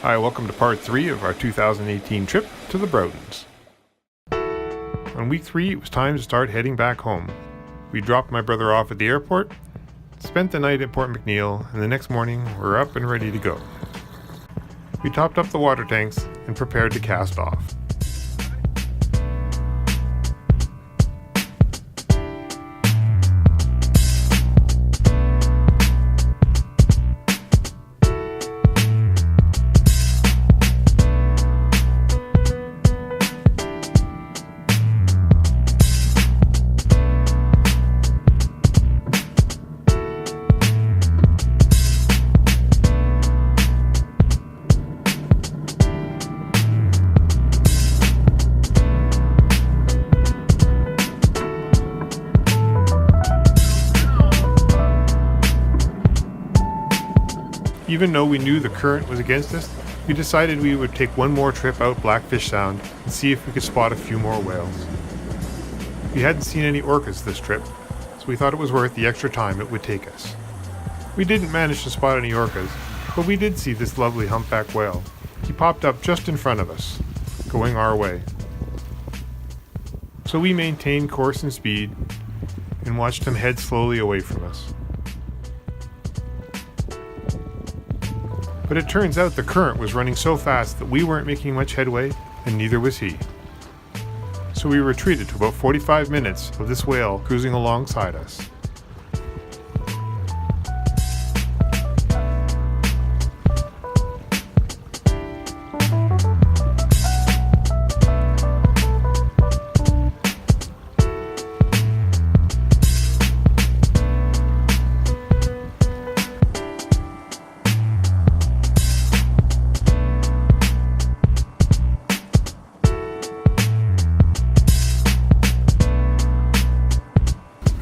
Hi, welcome to part 3 of our 2018 trip to the Broughtons. On week 3, it was time to start heading back home. We dropped my brother off at the airport, spent the night at Port McNeil, and the next morning we were up and ready to go. We topped up the water tanks and prepared to cast off. Even though we knew the current was against us, we decided we would take one more trip out Blackfish Sound and see if we could spot a few more whales. We hadn't seen any orcas this trip, so we thought it was worth the extra time it would take us. We didn't manage to spot any orcas, but we did see this lovely humpback whale. He popped up just in front of us, going our way. So we maintained course and speed and watched him head slowly away from us. But it turns out the current was running so fast that we weren't making much headway, and neither was he. So we retreated to about 45 minutes of this whale cruising alongside us.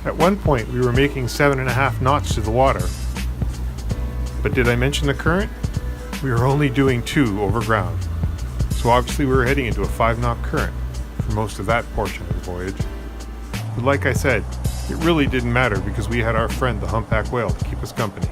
At one point, we were making 7.5 knots to the water. But did I mention the current? We were only doing 2 over ground. So obviously we were heading into a 5-knot current for most of that portion of the voyage. But like I said, it really didn't matter because we had our friend the humpback whale to keep us company.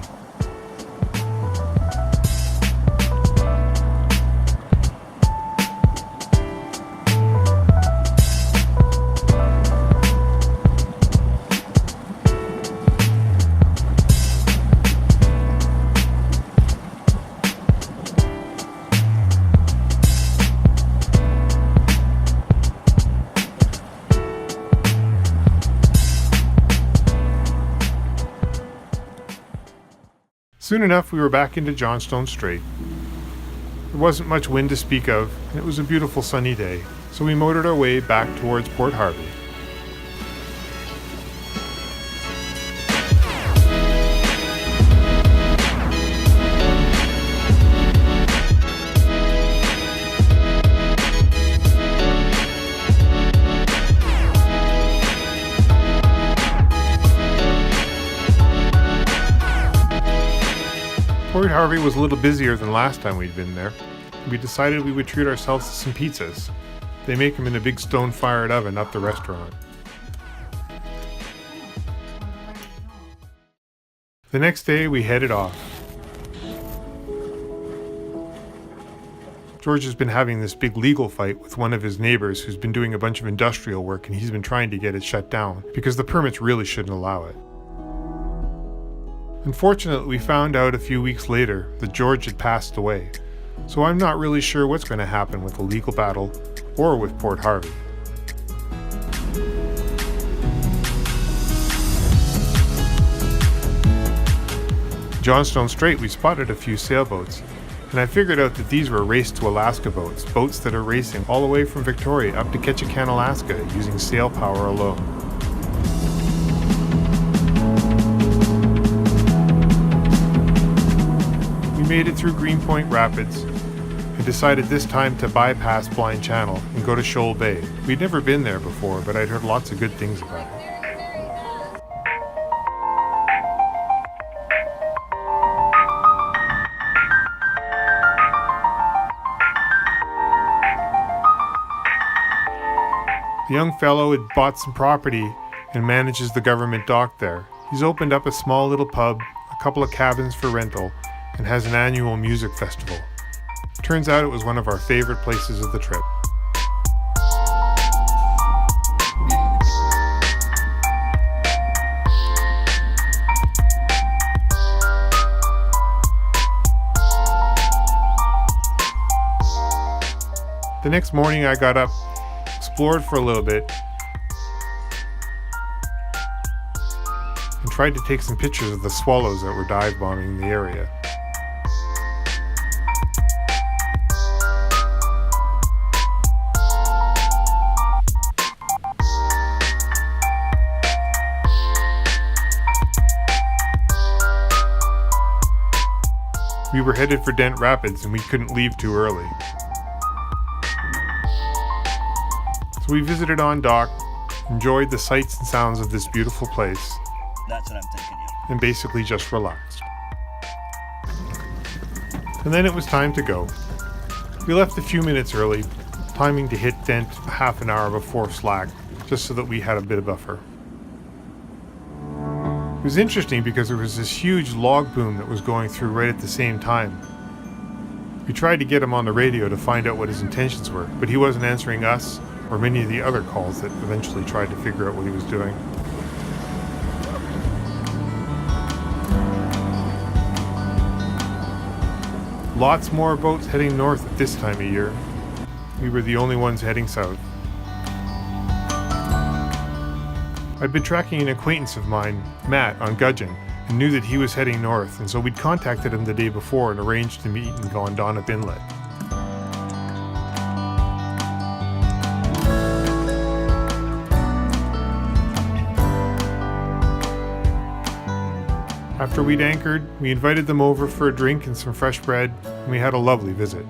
Soon enough, we were back into Johnstone Strait. There wasn't much wind to speak of, and it was a beautiful sunny day, so we motored our way back towards Port Harvey. Port Harvey was a little busier than last time we'd been there. We decided we would treat ourselves to some pizzas. They make them in a big stone-fired oven up the restaurant. The next day we headed off. George has been having this big legal fight with one of his neighbors who's been doing a bunch of industrial work, and he's been trying to get it shut down because the permits really shouldn't allow it. Unfortunately, we found out a few weeks later that George had passed away, so I'm not really sure what's going to happen with the legal battle or with Port Harvey. Johnstone Strait, we spotted a few sailboats, and I figured out that these were Race to Alaska boats, boats that are racing all the way from Victoria up to Ketchikan, Alaska, using sail power alone. We made it through Greenpoint Rapids and decided this time to bypass Blind Channel and go to Shoal Bay. We'd never been there before, but I'd heard lots of good things about it. The young fellow had bought some property and manages the government dock there. He's opened up a small little pub, a couple of cabins for rental, and has an annual music festival. Turns out it was one of our favorite places of the trip. The next morning I got up, explored for a little bit, and tried to take some pictures of the swallows that were dive bombing the area. We were headed for Dent Rapids and we couldn't leave too early. So we visited on dock, enjoyed the sights and sounds of this beautiful place. That's what I'm thinking, yeah. And basically just relaxed. And then it was time to go. We left a few minutes early, timing to hit Dent half an hour before slack, just so that we had a bit of buffer. It was interesting because there was this huge log boom that was going through right at the same time. We tried to get him on the radio to find out what his intentions were, but he wasn't answering us or many of the other calls that eventually tried to figure out what he was doing. Lots more boats heading north at this time of year. We were the only ones heading south. I'd been tracking an acquaintance of mine, Matt, on gudgeon, and knew that he was heading north, and so we'd contacted him the day before and arranged to meet and go on Donop Inlet. After we'd anchored, we invited them over for a drink and some fresh bread, and we had a lovely visit.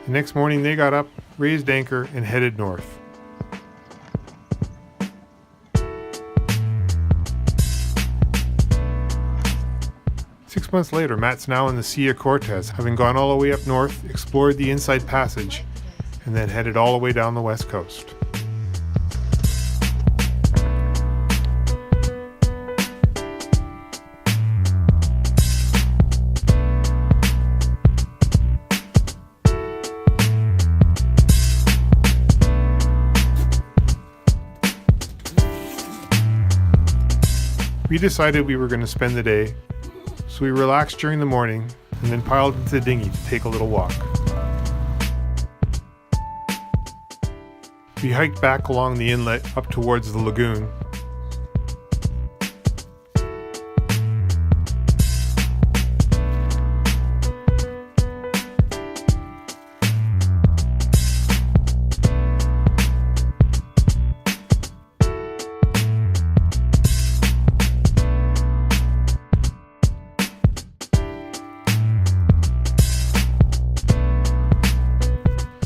The next morning they got up, raised anchor, and headed north. Six months later, Matt's now in the Sea of Cortez, having gone all the way up north, explored the Inside Passage, and then headed all the way down the west coast. We decided we were going to spend the day, so we relaxed during the morning and then piled into the dinghy to take a little walk. We hiked back along the inlet up towards the lagoon.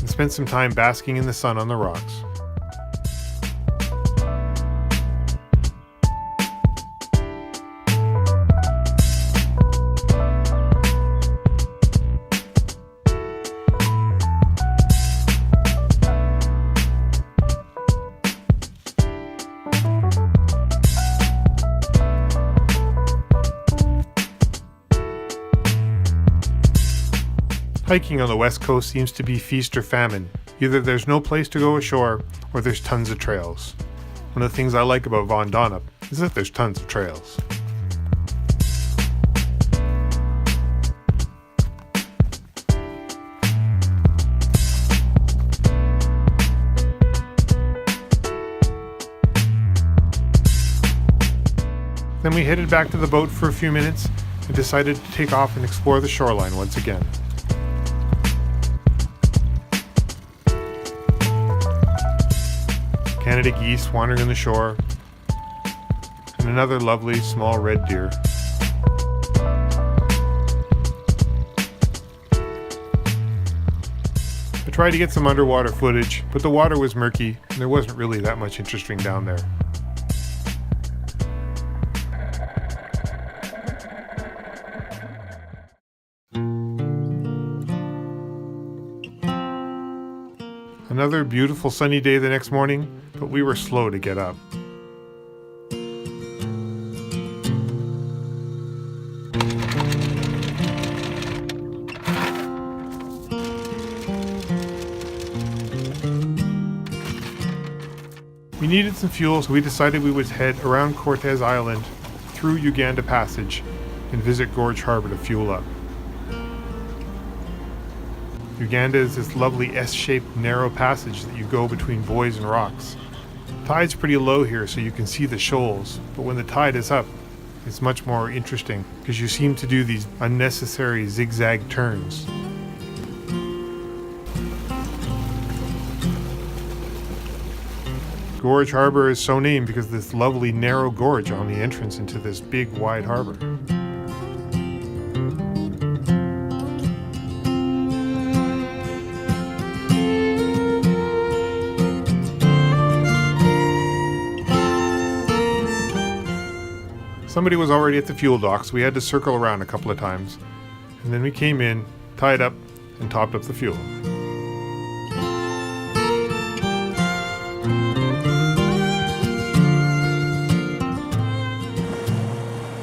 Spent some time basking in the sun on the rocks. Hiking on the west coast seems to be feast or famine. Either there's no place to go ashore, or there's tons of trails. One of the things I like about Von Donop is that there's tons of trails. Then we headed back to the boat for a few minutes and decided to take off and explore the shoreline once again. Canada geese wandering on the shore, and another lovely small red deer. I tried to get some underwater footage, but the water was murky and there wasn't really that much interesting down there. Another beautiful sunny day the next morning, but we were slow to get up. We needed some fuel, so we decided we would head around Cortez Island through Uganda Passage and visit Gorge Harbor to fuel up. Uganda is this lovely S-shaped narrow passage that you go between buoys and rocks. Tide's pretty low here, so you can see the shoals, but when the tide is up, it's much more interesting because you seem to do these unnecessary zigzag turns. Gorge Harbor is so named because of this lovely narrow gorge on the entrance into this big wide harbor. Somebody was already at the fuel dock, so we had to circle around a couple of times. And then we came in, tied up, and topped up the fuel.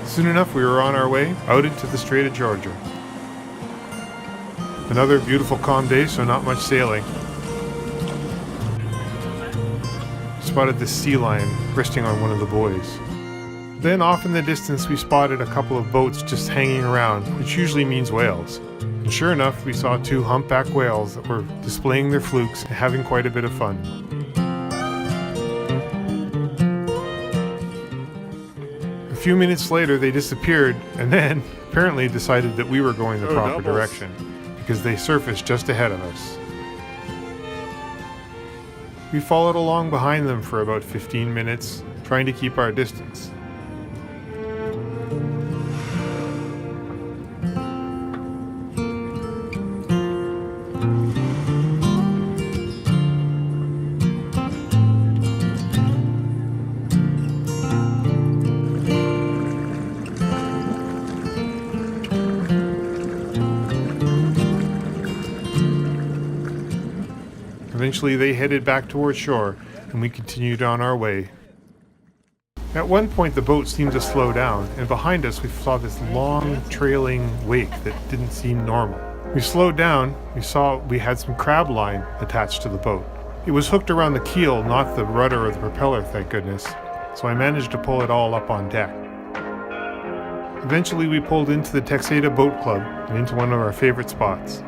Soon enough, we were on our way out into the Strait of Georgia. Another beautiful calm day, so not much sailing. Spotted this sea lion resting on one of the buoys. Then off in the distance we spotted a couple of boats just hanging around, which usually means whales. And sure enough, we saw two humpback whales that were displaying their flukes and having quite a bit of fun. A few minutes later they disappeared and then apparently decided that we were going the proper direction because they surfaced just ahead of us. We followed along behind them for about 15 minutes, trying to keep our distance. Eventually they headed back towards shore, and we continued on our way. At one point the boat seemed to slow down, and behind us we saw this long trailing wake that didn't seem normal. We slowed down, we saw we had some crab line attached to the boat. It was hooked around the keel, not the rudder or the propeller, thank goodness, so I managed to pull it all up on deck. Eventually we pulled into the Texada Boat Club and into one of our favorite spots.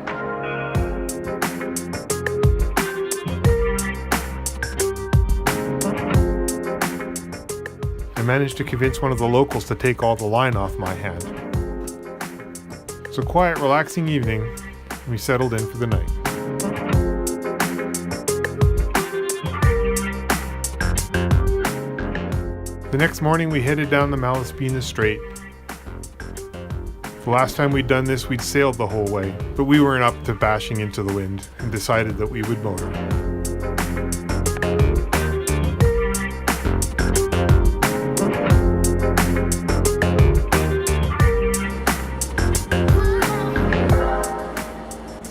I managed to convince one of the locals to take all the line off my hand. It was a quiet, relaxing evening, and we settled in for the night. The next morning we headed down the Malaspina Strait. The last time we'd done this, we'd sailed the whole way, but we weren't up to bashing into the wind and decided that we would motor.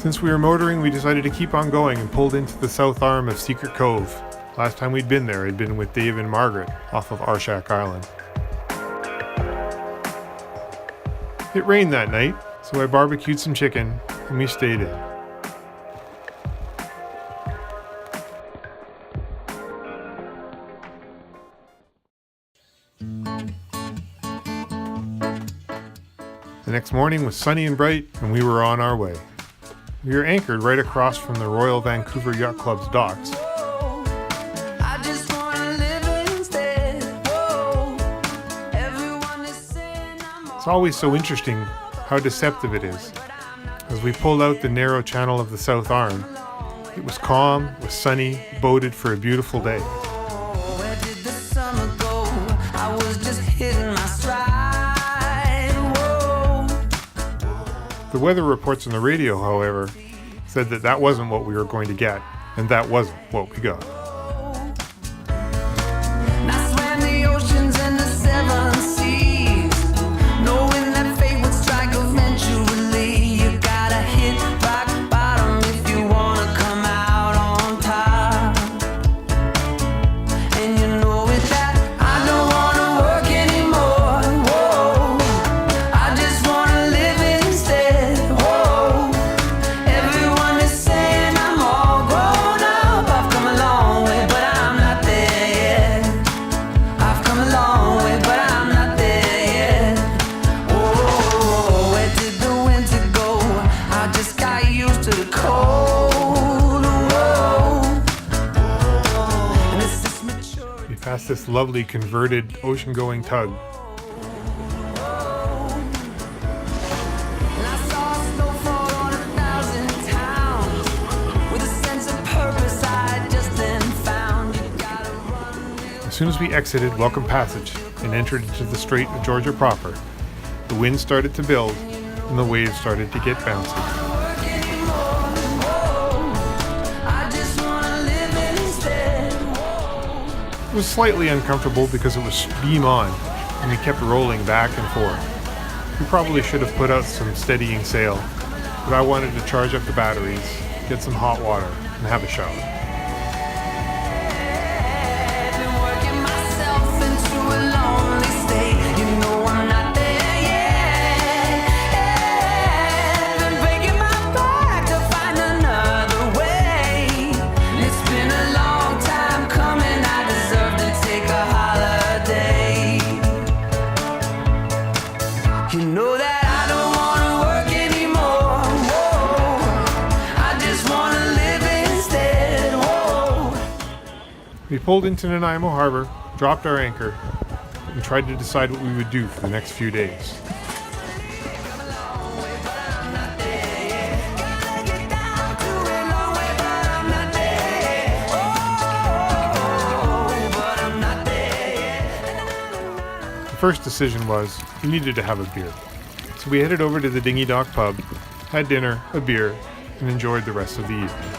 Since we were motoring, we decided to keep on going and pulled into the south arm of Secret Cove. Last time we'd been there, I'd been with Dave and Margaret off of Arshak Island. It rained that night, so I barbecued some chicken and we stayed in. The next morning was sunny and bright, and we were on our way. We were anchored right across from the Royal Vancouver Yacht Club's docks. It's always so interesting how deceptive it is. As we pulled out the narrow channel of the South Arm, it was calm, it was sunny, boded for a beautiful day. The weather reports on the radio, however, said that that wasn't what we were going to get, and that wasn't what we got. this lovely converted ocean-going tug. As soon as we exited Welcome Passage and entered into the Strait of Georgia proper, the wind started to build and the waves started to get bouncy. It was slightly uncomfortable because it was beam on and we kept rolling back and forth. We probably should have put out some steadying sail, but I wanted to charge up the batteries, get some hot water, and have a shower. We pulled into Nanaimo Harbor, dropped our anchor, and tried to decide what we would do for the next few days. The first decision was we needed to have a beer. So we headed over to the Dinghy Dock pub, had dinner, a beer, and enjoyed the rest of the evening.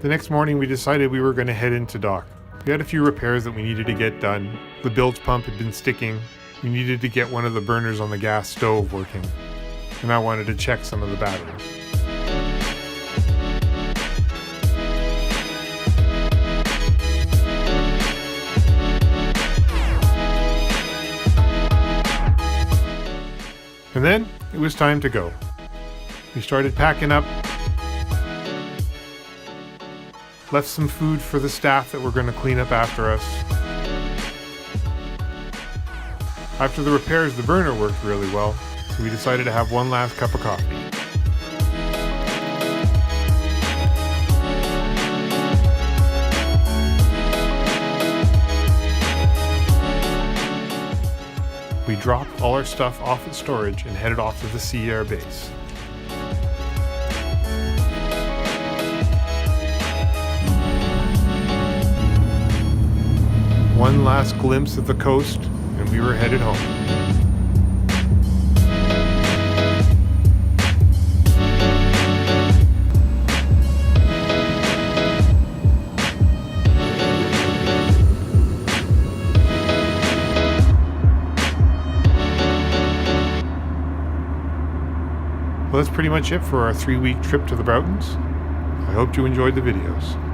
The next morning we decided we were going to head into dock. We had a few repairs that we needed to get done. The bilge pump had been sticking. We needed to get one of the burners on the gas stove working. And I wanted to check some of the batteries. And then it was time to go. We started packing up. Left some food for the staff that were going to clean up after us. After the repairs, the burner worked really well, so we decided to have one last cup of coffee. We dropped all our stuff off at storage and headed off to the Sea Air base. One last glimpse of the coast, and we were headed home. Well, that's pretty much it for our 3-week trip to the Broughtons. I hope you enjoyed the videos.